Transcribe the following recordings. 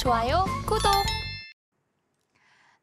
좋아요, 구독!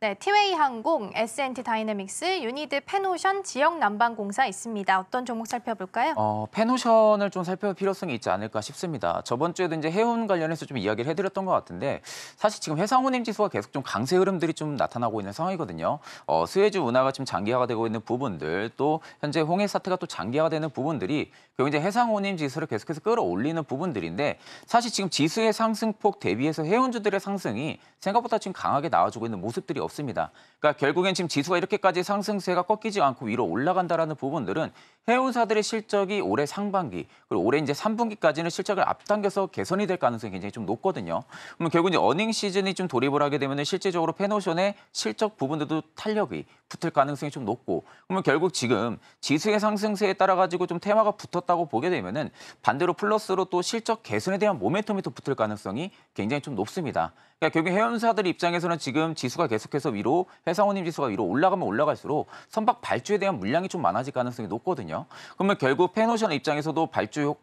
네, 티웨이 항공, S&T 다이내믹스, 유니드 페노션 지역 난방공사 있습니다. 어떤 종목 살펴볼까요? 페노션을 좀 살펴볼 필요성이 있지 않을까 싶습니다. 저번 주에도 이제 해운 관련해서 좀 이야기를 해드렸던 것 같은데 사실 지금 해상운임 지수가 계속 좀 강세 흐름들이 좀 나타나고 있는 상황이거든요. 수혜주 운하가 좀 장기화가 되고 있는 부분들, 또 현재 홍해 사태가 또 장기화가 되는 부분들이 결국 이제 해상운임 지수를 계속해서 끌어올리는 부분들인데 사실 지금 지수의 상승폭 대비해서 해운주들의 상승이 생각보다 지금 강하게 나와주고 있는 모습들이 없습니다. 그러니까 결국엔 지금 지수가 이렇게까지 상승세가 꺾이지 않고 위로 올라간다라는 부분들은 해운사들의 실적이 올해 상반기 그리고 올해 이제 3분기까지는 실적을 앞당겨서 개선이 될 가능성이 굉장히 좀 높거든요. 그러면 결국 이제 어닝 시즌이 좀 돌입을 하게 되면 실질적으로 페노션의 실적 부분들도 탄력이 붙을 가능성이 좀 높고 그러면 결국 지금 지수의 상승세에 따라 가지고 좀 테마가 붙었다고 보게 되면은 반대로 플러스로 또 실적 개선에 대한 모멘텀이 또 붙을 가능성이 굉장히 좀 높습니다. 그러니까 결국 해운사들 입장에서는 지금 지수가 계속해서 위로 해상운임 지수가 위로 올라가면 올라갈수록 선박 발주에 대한 물량이 좀 많아질 가능성이 높거든요. 그러면 결국 페노션 입장에서도 발주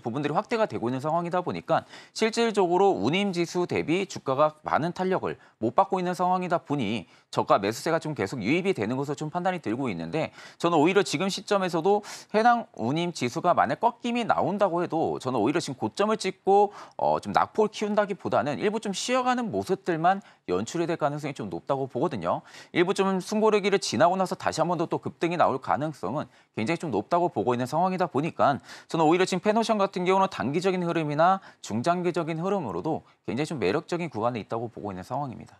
부분들이 확대가 되고 있는 상황이다 보니까 실질적으로 운임 지수 대비 주가가 많은 탄력을 못 받고 있는 상황이다 보니 저가 매수세가 좀 계속 유입이 되는 것으로 좀 판단이 들고 있는데 저는 오히려 지금 시점에서도 해당 운임 지수가 만약 꺾임이 나온다고 해도 저는 오히려 지금 고점을 찍고 좀 낙폭을 키운다기보다는 일부 좀 쉬어가는 모습들만 연출이 될 가능성이 좀 높다고 보거든요. 일부 좀 숨고르기를 지나고 나서 다시 한 번 더 또 급등이 나올 가능성은 굉장히 좀 높다고 보고 있는 상황이다 보니까 저는 오히려 지금 페노션 같은 경우는 단기적인 흐름이나 중장기적인 흐름으로도 굉장히 좀 매력적인 구간에 있다고 보고 있는 상황입니다.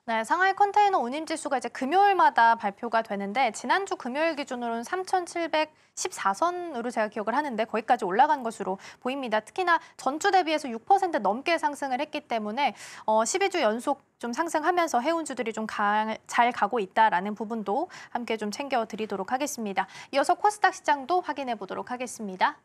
네, 상하이 컨테이너 운임지수가 이제 금요일마다 발표가 되는데 지난주 금요일 기준으로는 3,714선으로 제가 기억을 하는데 거기까지 올라간 것으로 보입니다. 특히나 전주 대비해서 6% 넘게 상승을 했기 때문에 12주 연속 좀 상승하면서 해운주들이 좀 잘 가고 있다라는 부분도 함께 좀 챙겨드리도록 하겠습니다. 이어서 코스닥 시장도 확인해 보도록 하겠습니다.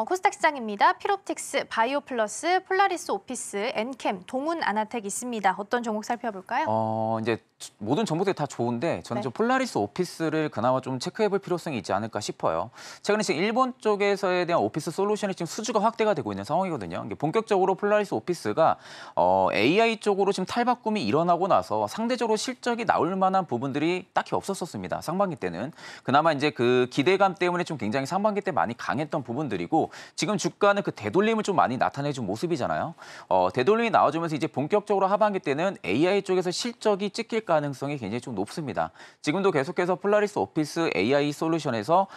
코스닥 시장입니다. 피롭틱스, 바이오플러스, 폴라리스 오피스, 엔캠, 동훈 아나텍 있습니다. 어떤 종목 살펴볼까요? 이제 모든 종목들이 다 좋은데 저는 네. 좀 폴라리스 오피스를 그나마 좀 체크해볼 필요성이 있지 않을까 싶어요. 최근에 지금 일본 쪽에서에 대한 오피스 솔루션이 지금 수주가 확대가 되고 있는 상황이거든요. 본격적으로 폴라리스 오피스가 AI 쪽으로 지금 탈바꿈이 일어나고 나서 상대적으로 실적이 나올 만한 부분들이 딱히 없었습니다. 상반기 때는. 그나마 이제 그 기대감 때문에 좀 굉장히 상반기 때 많이 강했던 부분들이고 지금 주가는 그 되돌림을 좀 많이 나타내준 모습이잖아요. 되돌림이 나와주면서 이제 본격적으로 하반기 때는 AI 쪽에서 실적이 찍힐 가능성이 굉장히 좀 높습니다. 지금도 계속해서 폴라리스 오피스 AI 솔루션에서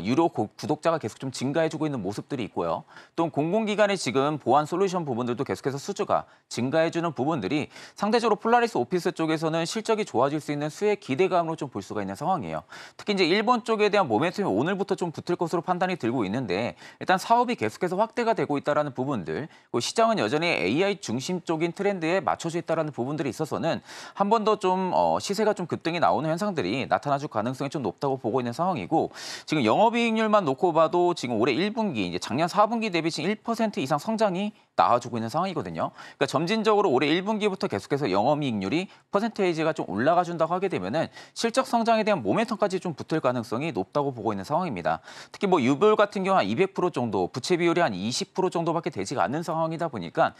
유료 구독자가 계속 좀 증가해주고 있는 모습들이 있고요. 또 공공기관의 지금 보안 솔루션 부분들도 계속해서 수주가 증가해주는 부분들이 상대적으로 폴라리스 오피스 쪽에서는 실적이 좋아질 수 있는 수혜 기대감으로 좀 볼 수가 있는 상황이에요. 특히 이제 일본 쪽에 대한 모멘텀이 오늘부터 좀 붙을 것으로 판단이 들고 있는데 일단 사업이 계속해서 확대가 되고 있다는 부분들, 그리고 시장은 여전히 AI 중심적인 트렌드에 맞춰져 있다는 부분들이 있어서는 한 번 더 좀 시세가 좀 급등이 나오는 현상들이 나타나줄 가능성이 좀 높다고 보고 있는 상황이고 지금 영업이익률만 놓고 봐도 지금 올해 1분기, 이제 작년 4분기 대비 지금 1% 이상 성장이 나와주고 있는 상황이거든요. 그러니까 점진적으로 올해 1분기부터 계속해서 영업이익률이 퍼센테이지가 좀 올라가 준다고 하게 되면은 실적 성장에 대한 모멘텀까지 좀 붙을 가능성이 높다고 보고 있는 상황입니다. 특히 뭐 유불 같은 경우 한 200% 정도, 부채 비율이 한 20% 정도밖에 되지가 않는 상황이다 보니까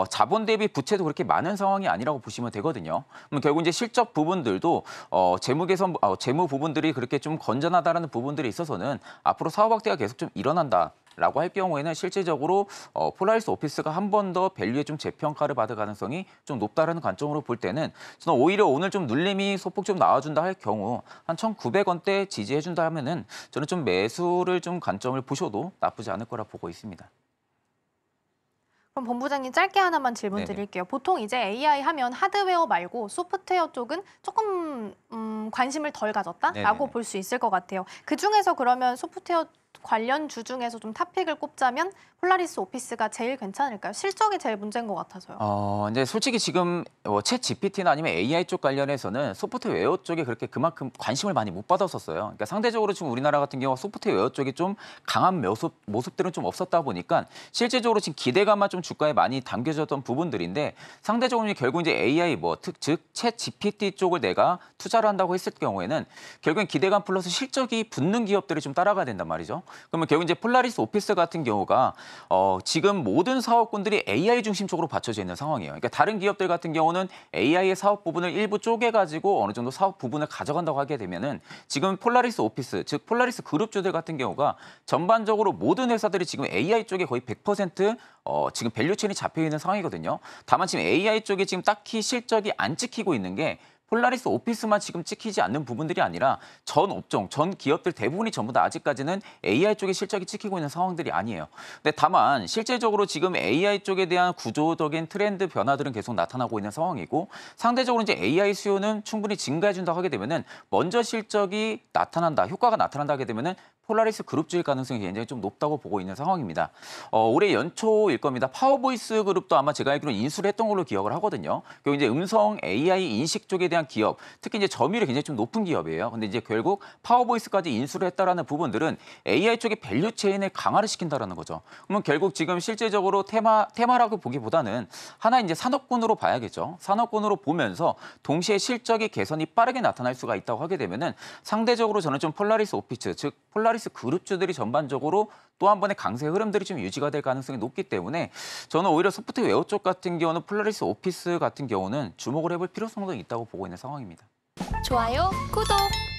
자본 대비 부채도 그렇게 많은 상황이 아니라고 보시면 되거든요. 그럼 결국 이제 실적 부분들도 재무 개선, 재무 부분들이 그렇게 좀 건전하다라는 부분들이 있어서는 앞으로 사업 확대가 계속 좀 일어난다. 라고 할 경우에는 실질적으로 폴라리스 오피스가 한 번 더 밸류에 좀 재평가를 받을 가능성이 좀 높다라는 관점으로 볼 때는 저는 오히려 오늘 좀 눌림이 소폭 좀 나와준다 할 경우 한 1,900원대 지지해준다 하면은 저는 좀 매수를 좀 관점을 보셔도 나쁘지 않을 거라 보고 있습니다. 그럼 본부장님 짧게 하나만 질문 드릴게요. 보통 이제 AI 하면 하드웨어 말고 소프트웨어 쪽은 조금 관심을 덜 가졌다라고 볼 수 있을 것 같아요. 그중에서 그러면 소프트웨어 관련 주 중에서 좀 탑픽을 꼽자면 폴라리스 오피스가 제일 괜찮을까요? 실적이 제일 문제인 것 같아서요. 근데 솔직히 지금 챗 GPT나 아니면 AI 쪽 관련해서는 소프트웨어 쪽에 그렇게 그만큼 관심을 많이 못 받았었어요. 그러니까 상대적으로 지금 우리나라 같은 경우 소프트웨어 쪽이 좀 강한 모습들은 좀 없었다 보니까 실제적으로 지금 기대감만 좀 주가에 많이 담겨졌던 부분들인데 상대적으로 결국 이제 AI 즉 챗 GPT 쪽을 내가 투자를 한다고 했을 경우에는 결국엔 기대감 플러스 실적이 붙는 기업들이 좀 따라가야 된단 말이죠. 거죠. 그러면 결국 이제 폴라리스 오피스 같은 경우가 지금 모든 사업군들이 AI 중심적으로 받쳐져 있는 상황이에요. 그러니까 다른 기업들 같은 경우는 AI의 사업 부분을 일부 쪼개가지고 어느 정도 사업 부분을 가져간다고 하게 되면은 지금 폴라리스 오피스, 즉 폴라리스 그룹주들 같은 경우가 전반적으로 모든 회사들이 지금 AI 쪽에 거의 100% 지금 밸류체인이 잡혀 있는 상황이거든요. 다만 지금 AI 쪽에 지금 딱히 실적이 안 찍히고 있는 게 폴라리스 오피스만 지금 찍히지 않는 부분들이 아니라 전 업종, 전 기업들 대부분이 전부 다 아직까지는 AI 쪽에 실적이 찍히고 있는 상황들이 아니에요. 근데 다만 실질적으로 지금 AI 쪽에 대한 구조적인 트렌드 변화들은 계속 나타나고 있는 상황이고 상대적으로 이제 AI 수요는 충분히 증가해준다고 하게 되면은 먼저 실적이 나타난다, 효과가 나타난다 하게 되면은 폴라리스 그룹주일 가능성이 굉장히 좀 높다고 보고 있는 상황입니다. 올해 연초일 겁니다. 파워보이스 그룹도 아마 제가 알기로는 인수를 했던 걸로 기억을 하거든요. 그리고 이제 음성 AI 인식 쪽에 대한 기업, 특히 이제 점유율이 굉장히 좀 높은 기업이에요. 근데 이제 결국 파워보이스까지 인수를 했다라는 부분들은 AI 쪽의 밸류 체인을 강화를 시킨다라는 거죠. 그러면 결국 지금 실질적으로 테마라고 보기보다는 하나 이제 산업군으로 봐야겠죠. 산업군으로 보면서 동시에 실적의 개선이 빠르게 나타날 수가 있다고 하게 되면은 상대적으로 저는 좀 폴라리스 오피스, 즉 폴라리스 그룹주들이 전반적으로 또 한 번의 강세 흐름들이 좀 유지가 될 가능성이 높기 때문에 저는 오히려 소프트웨어 쪽 같은 경우는 폴라리스 오피스 같은 경우는 주목을 해볼 필요성도 있다고 보고 있는 상황입니다. 좋아요, 구독!